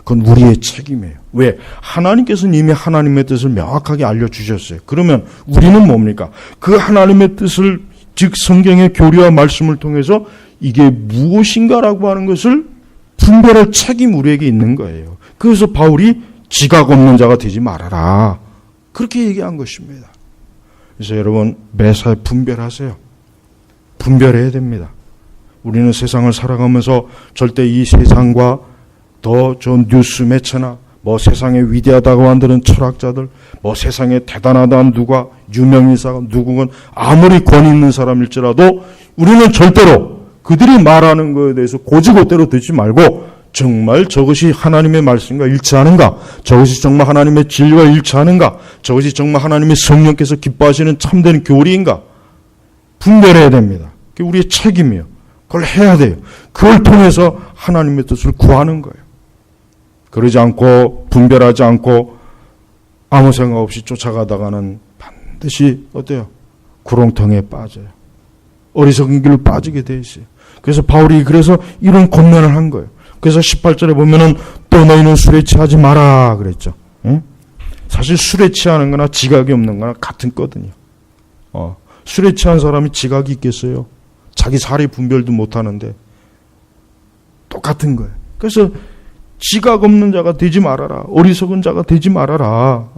그건 우리의 책임이에요. 왜? 하나님께서는 이미 하나님의 뜻을 명확하게 알려주셨어요. 그러면 우리는 뭡니까? 그 하나님의 뜻을, 즉 성경의 교리와 말씀을 통해서 이게 무엇인가라고 하는 것을 분별할 책임 우리에게 있는 거예요. 그래서 바울이 지각 없는 자가 되지 말아라. 그렇게 얘기한 것입니다. 그래서 여러분 매사에 분별하세요. 분별해야 됩니다. 우리는 세상을 살아가면서 절대 이 세상과 더 좋은 뉴스 매체나 뭐 세상에 위대하다고 만드는 철학자들, 뭐 세상에 대단하다는 누가 유명인사가 누구건 아무리 권위 있는 사람일지라도 우리는 절대로 그들이 말하는 것에 대해서 고지고대로 듣지 말고 정말 저것이 하나님의 말씀과 일치하는가? 저것이 정말 하나님의 진리와 일치하는가? 저것이 정말 하나님의 성령께서 기뻐하시는 참된 교리인가? 분별해야 됩니다. 그게 우리의 책임이에요. 그걸 해야 돼요. 그걸 통해서 하나님의 뜻을 구하는 거예요. 그러지 않고 분별하지 않고 아무 생각 없이 쫓아가다가는 반드시 어때요? 구렁텅이에 빠져요. 어리석은 길로 빠지게 돼 있어요. 그래서 바울이 그래서 이런 권면을 한 거예요. 그래서 18절에 보면은 또 너희는 술에 취하지 마라 그랬죠. 응? 사실 술에 취하는 거나 지각이 없는 거나 같은 거거든요. 술에 취한 사람이 지각이 있겠어요? 자기 사리 분별도 못하는데 똑같은 거예요. 그래서 지각 없는 자가 되지 말아라. 어리석은 자가 되지 말아라.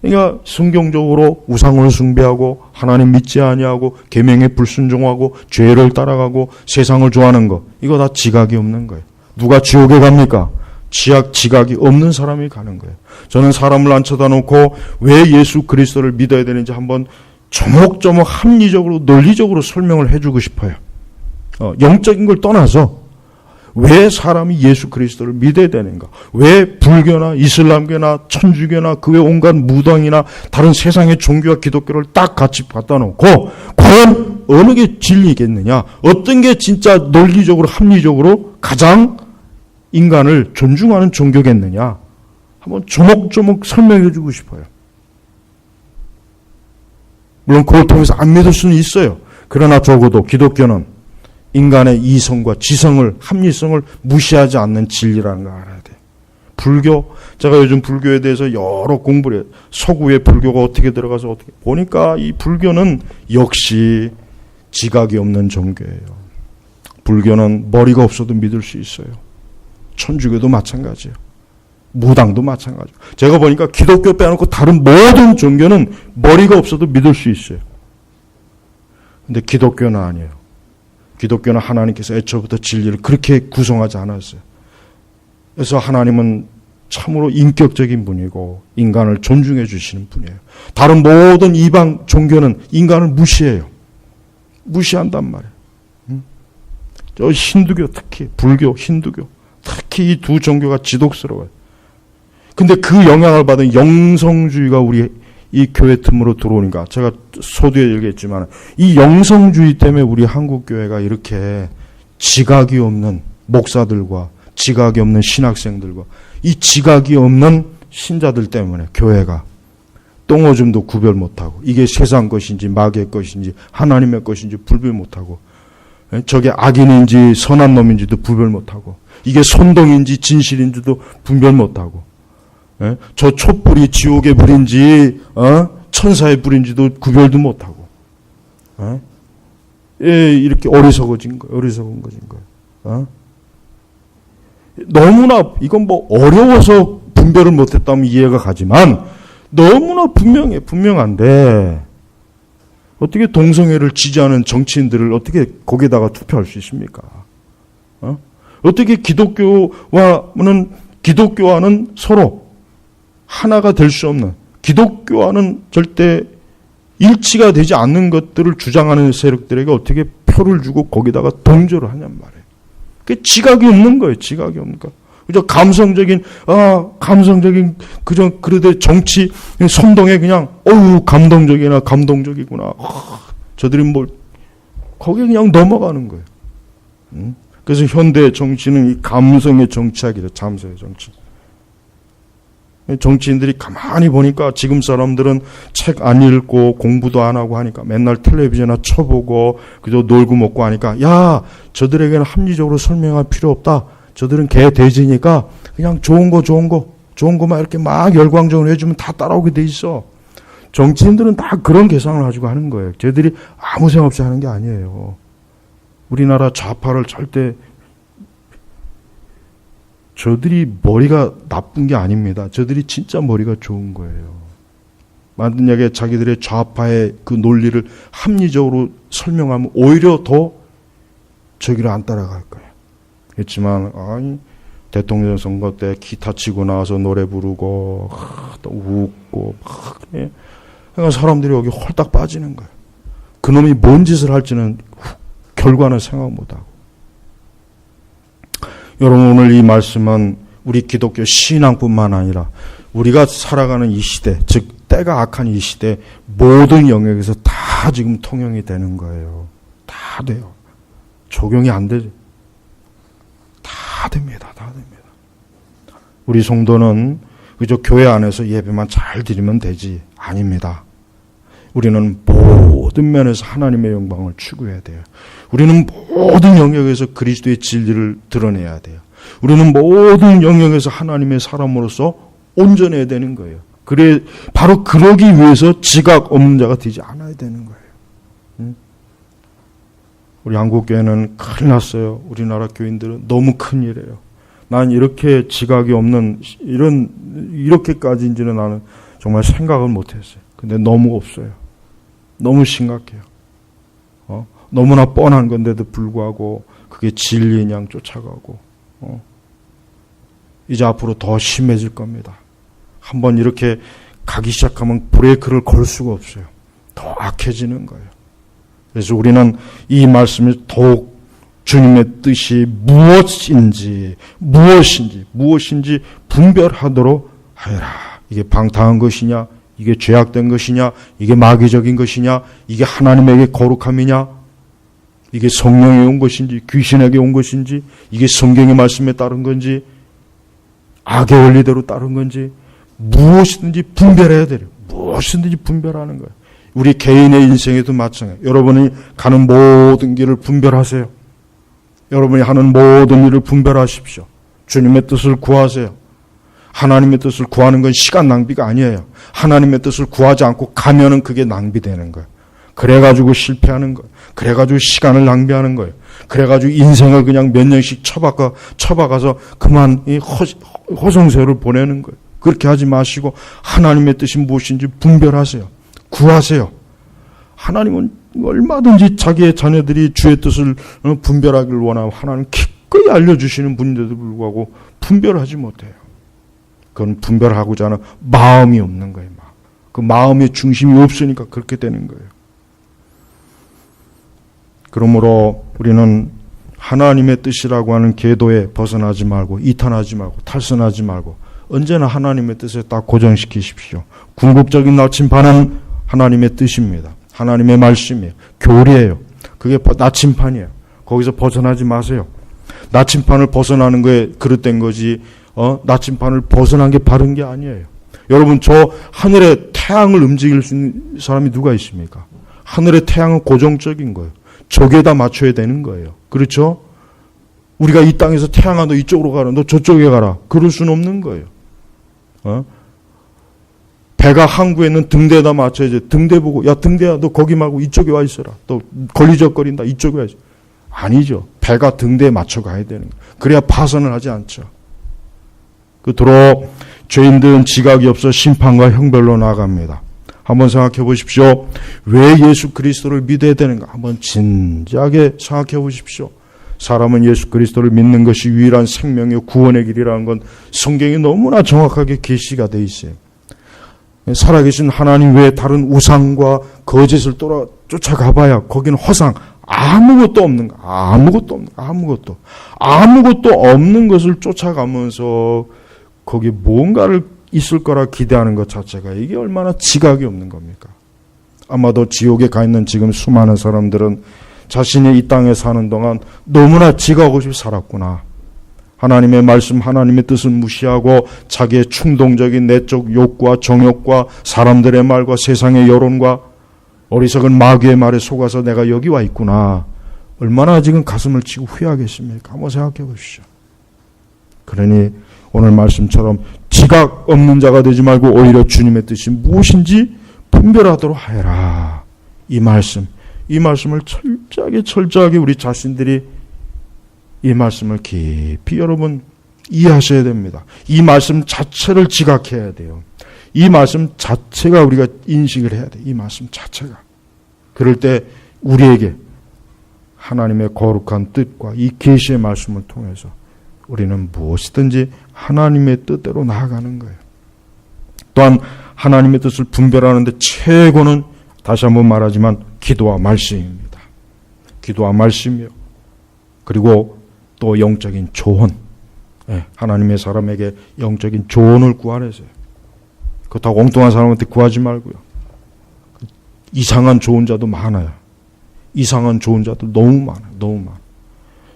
그러니까 성경적으로 우상을 숭배하고 하나님 믿지 아니하고 계명에 불순종하고 죄를 따라가고 세상을 좋아하는 거 이거 다 지각이 없는 거예요. 누가 지옥에 갑니까? 지각이 없는 사람이 가는 거예요. 저는 사람을 안 쳐다놓고 왜 예수 그리스도를 믿어야 되는지 한번 조목조목 합리적으로 논리적으로 설명을 해주고 싶어요. 영적인 걸 떠나서 왜 사람이 예수 그리스도를 믿어야 되는가? 왜 불교나 이슬람교나 천주교나 그 외 온갖 무당이나 다른 세상의 종교와 기독교를 딱 같이 갖다 놓고 과연 어느 게 진리겠느냐? 어떤 게 진짜 논리적으로 합리적으로 가장 인간을 존중하는 종교겠느냐? 한번 조목조목 설명해 주고 싶어요. 물론 그걸 통해서 안 믿을 수는 있어요. 그러나 적어도 기독교는 인간의 이성과 지성을, 합리성을 무시하지 않는 진리라는 걸 알아야 돼요. 불교, 제가 요즘 불교에 대해서 여러 공부를 해요. 서구의 불교가 어떻게 들어가서 어떻게 보니까 이 불교는 역시 지각이 없는 종교예요. 불교는 머리가 없어도 믿을 수 있어요. 천주교도 마찬가지예요. 무당도 마찬가지예요. 제가 보니까 기독교 빼놓고 다른 모든 종교는 머리가 없어도 믿을 수 있어요. 근데 기독교는 아니에요. 기독교는 하나님께서 애초부터 진리를 그렇게 구성하지 않았어요. 그래서 하나님은 참으로 인격적인 분이고 인간을 존중해 주시는 분이에요. 다른 모든 이방 종교는 인간을 무시해요. 무시한단 말이에요. 저 힌두교 특히 불교, 힌두교 특히 이 두 종교가 지독스러워요. 근데 그 영향을 받은 영성주의가 우리 이 교회 틈으로 들어오니까 제가 소두에 얘기했지만 이 영성주의 때문에 우리 한국교회가 이렇게 지각이 없는 목사들과 지각이 없는 신학생들과 이 지각이 없는 신자들 때문에 교회가 똥오줌도 구별 못하고 이게 세상 것인지 마귀의 것인지 하나님의 것인지 분별 못하고 저게 악인인지 선한 놈인지도 분별 못하고 이게 선동인지 진실인지도 분별 못하고 저 촛불이 지옥의 불인지 천사의 불인지도 구별도 못하고 이렇게 어리석은 거진 거예요. 너무나 이건 뭐 어려워서 분별을 못했다면 이해가 가지만 너무나 분명한데 어떻게 동성애를 지지하는 정치인들을 어떻게 거기다가 투표할 수 있습니까? 어떻게 기독교와는 서로 하나가 될 수 없는 기독교와는 절대 일치가 되지 않는 것들을 주장하는 세력들에게 어떻게 표를 주고 거기다가 동조를 하냔 말이에요. 그게 지각이 없는 거예요. 지각이 없는 거. 그저 감성적인 그러되 정치 선동에 그냥 감동적이구나. 저들이 거기에 그냥 넘어가는 거예요. 그래서 현대 정치는 이 감성의 정치하기도 잠수의 정치. 정치인들이 가만히 보니까 지금 사람들은 책 안 읽고 공부도 안 하고 하니까 맨날 텔레비전이나 쳐보고 그저 놀고 먹고 하니까 야 저들에게는 합리적으로 설명할 필요 없다. 저들은 개 돼지니까 그냥 좋은 거만 이렇게 막 열광적으로 해주면 다 따라오게 돼 있어. 정치인들은 다 그런 계산을 가지고 하는 거예요. 쟤들이 아무 생각 없이 하는 게 아니에요. 우리나라 좌파를 절대 저들이 머리가 나쁜 게 아닙니다. 저들이 진짜 머리가 좋은 거예요. 만든 이야기에 자기들의 좌파의 그 논리를 합리적으로 설명하면 오히려 더 저기를 안 따라갈 거예요. 그렇지만 아니 대통령 선거 때 기타 치고 나와서 노래 부르고 또 웃고 막 그러니까 사람들이 여기 홀딱 빠지는 거예요. 그놈이 뭔 짓을 할지는 결과는 생각 못하고. 여러분 오늘 이 말씀은 우리 기독교 신앙뿐만 아니라 우리가 살아가는 이 시대, 즉 때가 악한 이 시대 모든 영역에서 다 지금 통용이 되는 거예요. 다 돼요. 적용이 안 되죠. 다 됩니다. 다 됩니다. 우리 성도는 그저 교회 안에서 예배만 잘 드리면 되지. 아닙니다. 우리는 모든 면에서 하나님의 영광을 추구해야 돼요. 우리는 모든 영역에서 그리스도의 진리를 드러내야 돼요. 우리는 모든 영역에서 하나님의 사람으로서 온전해야 되는 거예요. 그래 바로 그러기 위해서 지각 없는 자가 되지 않아야 되는 거예요. 우리 한국교회는 큰일 났어요. 우리나라 교인들은 너무 큰일이에요. 난 이렇게 지각이 없는 이렇게까지인지는 나는 정말 생각을 못했어요. 근데 너무 없어요. 너무 심각해요. 너무나 뻔한 건데도 불구하고 그게 진리인 양 쫓아가고 이제 앞으로 더 심해질 겁니다. 한번 이렇게 가기 시작하면 브레이크를 걸 수가 없어요. 더 악해지는 거예요. 그래서 우리는 이 말씀을 더욱 주님의 뜻이 무엇인지 분별하도록 하여라. 이게 방탕한 것이냐, 이게 죄악된 것이냐, 이게 마귀적인 것이냐, 이게 하나님에게 거룩함이냐, 이게 성령에 온 것인지 귀신에게 온 것인지, 이게 성경의 말씀에 따른 건지 악의 원리대로 따른 건지 무엇이든지 분별해야 돼요. 무엇이든지 분별하는 거예요. 우리 개인의 인생에도 마찬가지예요. 여러분이 가는 모든 길을 분별하세요. 여러분이 하는 모든 일을 분별하십시오. 주님의 뜻을 구하세요. 하나님의 뜻을 구하는 건 시간 낭비가 아니에요. 하나님의 뜻을 구하지 않고 가면은 그게 낭비되는 거예요. 그래가지고 실패하는 거예요. 그래가지고 시간을 낭비하는 거예요. 그래가지고 인생을 그냥 몇 년씩 쳐박아서 그만 이 허송세월을 보내는 거예요. 그렇게 하지 마시고 하나님의 뜻이 무엇인지 분별하세요. 구하세요. 하나님은 얼마든지 자기의 자녀들이 주의 뜻을 분별하기를 원하고 하나님 기꺼이 알려주시는 분인데도 불구하고 분별하지 못해요. 그건 분별하고자 하는 마음이 없는 거예요. 그 마음의 중심이 없으니까 그렇게 되는 거예요. 그러므로 우리는 하나님의 뜻이라고 하는 궤도에 벗어나지 말고 이탄하지 말고 탈선하지 말고 언제나 하나님의 뜻에 딱 고정시키십시오. 궁극적인 나침반은 하나님의 뜻입니다. 하나님의 말씀이에요. 교리예요. 그게 나침판이에요. 거기서 벗어나지 마세요. 나침판을 벗어나는 거에 그릇된 거지 나침판을 벗어난 게 바른 게 아니에요. 여러분 저 하늘에 태양을 움직일 수 있는 사람이 누가 있습니까? 하늘의 태양은 고정적인 거예요. 저기에다 맞춰야 되는 거예요. 그렇죠? 우리가 이 땅에서 태양아 너 이쪽으로 가라 너 저쪽에 가라 그럴 수는 없는 거예요. 배가 항구에 있는 등대에다 맞춰야지. 등대 보고 야 등대야 너 거기 말고 이쪽에 와 있어라. 또 걸리적거린다 이쪽에 와야지. 아니죠. 배가 등대에 맞춰 가야 되는 거예요. 그래야 파선을 하지 않죠. 그토록 죄인들은 지각이 없어 심판과 형벌로 나갑니다. 한번 생각해 보십시오. 왜 예수 그리스도를 믿어야 되는가? 한번 진지하게 생각해 보십시오. 사람은 예수 그리스도를 믿는 것이 유일한 생명의 구원의 길이라는 건 성경이 너무나 정확하게 계시가 돼 있어요. 살아계신 하나님 외에 다른 우상과 거짓을 쫓아가봐야 거기는 허상 아무것도 없는 거. 아무것도 없는 것을 쫓아가면서 거기 뭔가를 있을 거라 기대하는 것 자체가 이게 얼마나 지각이 없는 겁니까? 아마도 지옥에 가 있는 지금 수많은 사람들은 자신이 이 땅에 사는 동안 너무나 지각 없이 살았구나. 하나님의 말씀, 하나님의 뜻을 무시하고 자기의 충동적인 내적 욕구와 정욕과 사람들의 말과 세상의 여론과 어리석은 마귀의 말에 속아서 내가 여기 와 있구나. 얼마나 지금 가슴을 치고 후회하겠습니까? 한번 생각해 보십시오. 그러니 오늘 말씀처럼 지각 없는 자가 되지 말고 오히려 주님의 뜻이 무엇인지 분별하도록 하여라. 이 말씀을 철저하게 우리 자신들이 이 말씀을 깊이 여러분 이해하셔야 됩니다. 이 말씀 자체를 지각해야 돼요. 이 말씀 자체가 우리가 인식을 해야 돼. 이 말씀 자체가. 그럴 때 우리에게 하나님의 거룩한 뜻과 이 계시의 말씀을 통해서 우리는 무엇이든지 하나님의 뜻대로 나아가는 거예요. 또한 하나님의 뜻을 분별하는데 최고는 다시 한번 말하지만 기도와 말씀입니다. 기도와 말씀이요. 그리고 또 영적인 조언. 하나님의 사람에게 영적인 조언을 구하래서요. 그렇다고 엉뚱한 사람한테 구하지 말고요. 이상한 조언자도 많아요. 이상한 조언자도 너무 많아요. 너무 많아요.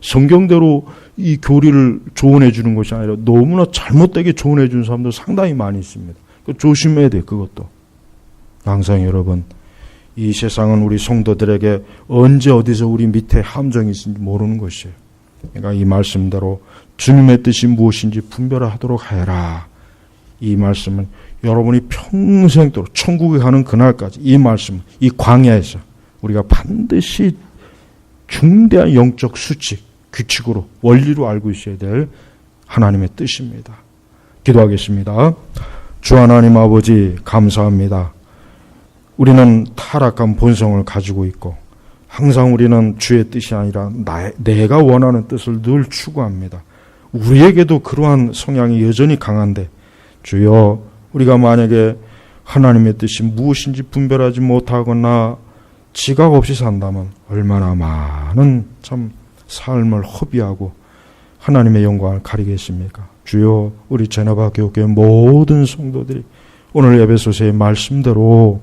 성경대로 이 교리를 조언해 주는 것이 아니라 너무나 잘못되게 조언해 주는 사람도 상당히 많이 있습니다. 조심해야 돼요. 그것도. 항상 여러분, 이 세상은 우리 성도들에게 언제 어디서 우리 밑에 함정이 있는지 모르는 것이에요. 그러니까 이 말씀대로 주님의 뜻이 무엇인지 분별하도록 해라. 이 말씀은 여러분이 평생도록 천국에 가는 그날까지 이 말씀, 이 광야에서 우리가 반드시 중대한 영적 수칙, 규칙으로, 원리로 알고 있어야 될 하나님의 뜻입니다. 기도하겠습니다. 주 하나님 아버지 감사합니다. 우리는 타락한 본성을 가지고 있고 항상 우리는 주의 뜻이 아니라 내가 원하는 뜻을 늘 추구합니다. 우리에게도 그러한 성향이 여전히 강한데 주여 우리가 만약에 하나님의 뜻이 무엇인지 분별하지 못하거나 지각 없이 산다면 얼마나 많은 참 삶을 허비하고 하나님의 영광을 가리겠습니까? 주여 우리 제나바 교회 모든 성도들이 오늘 에베소서의 말씀대로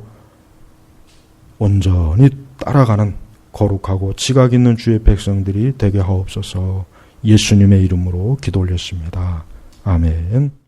온전히 따라가는 거룩하고 지각 있는 주의 백성들이 되게 하옵소서. 예수님의 이름으로 기도 올렸습니다. 아멘.